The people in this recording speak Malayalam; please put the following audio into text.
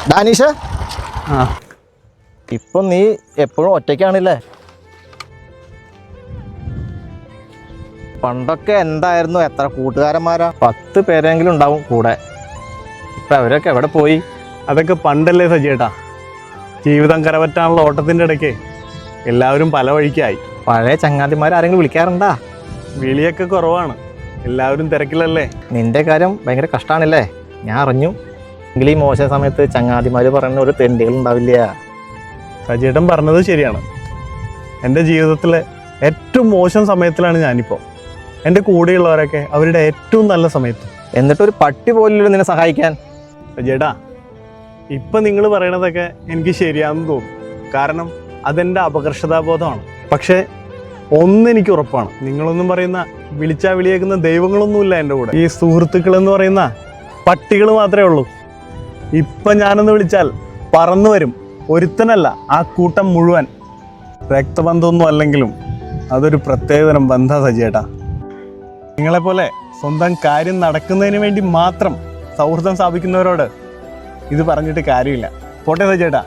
ഡാനിഷ, ആ ഇപ്പൊ നീ എപ്പോഴും ഒറ്റയ്ക്കാണല്ലേ? പണ്ടൊക്കെ എന്തായിരുന്നു, എത്ര കൂട്ടുകാരന്മാരാ, 10 പേരെങ്കിലും ഉണ്ടാവും കൂടെ. ഇപ്പൊ അവരൊക്കെ എവിടെ പോയി? അതൊക്കെ പണ്ടല്ലേ സജിയേട്ടാ. ജീവിതം കരപറ്റാനുള്ള ഓട്ടത്തിൻ്റെ ഇടയ്ക്ക് എല്ലാവരും പല വഴിക്കായി. പഴയ ചങ്ങാതിമാരെങ്കിലും വിളിക്കാറുണ്ടാ? വിളിയൊക്കെ കുറവാണ്, എല്ലാവരും തിരക്കിലല്ലേ. നിന്റെ കാര്യം ഭയങ്കര കഷ്ടമാണല്ലേ, ഞാൻ അറിഞ്ഞു. എങ്കിലും ഈ മോശം സമയത്ത് ചങ്ങാതിമാര് പറയുന്ന ഒരു തെണ്ടികൾ ഉണ്ടാവില്ല. സജിയേട്ടൻ പറഞ്ഞത് ശരിയാണ്. എൻ്റെ ജീവിതത്തിലെ ഏറ്റവും മോശം സമയത്തിലാണ് ഞാനിപ്പോൾ. എൻ്റെ കൂടെയുള്ളവരൊക്കെ അവരുടെ ഏറ്റവും നല്ല സമയത്ത്. എന്നിട്ടൊരു പട്ടി പോലും നിന്നെ സഹായിക്കാൻ. സജിയേട്ടാ, ഇപ്പം നിങ്ങൾ പറയണതൊക്കെ എനിക്ക് ശരിയാണെന്ന് തോന്നും. കാരണം അതെൻ്റെ അപകർഷതാബോധമാണ്. പക്ഷേ ഒന്നെനിക്ക് ഉറപ്പാണ്, നിങ്ങളൊന്നും പറയുന്ന വിളിച്ചാൽ വിളിയേക്കുന്ന ദൈവങ്ങളൊന്നുമില്ല എൻ്റെ കൂടെ. ഈ സുഹൃത്തുക്കളെന്ന് പറയുന്ന പട്ടികൾ മാത്രമേ ഉള്ളൂ. ഇപ്പം ഞാനൊന്ന് വിളിച്ചാൽ പറന്നു വരും. ഒരുത്തനല്ല, ആ കൂട്ടം മുഴുവൻ. രക്തബന്ധമൊന്നും അല്ലെങ്കിലും അതൊരു പ്രത്യേകതരം ബന്ധ സജിയേട്ടാ. നിങ്ങളെപ്പോലെ സ്വന്തം കാര്യം നടക്കുന്നതിന് വേണ്ടി മാത്രം സൗഹൃദം സ്ഥാപിക്കുന്നവരോട് ഇത് പറഞ്ഞിട്ട് കാര്യമില്ല. പോട്ടെ സജിയേട്ടാ.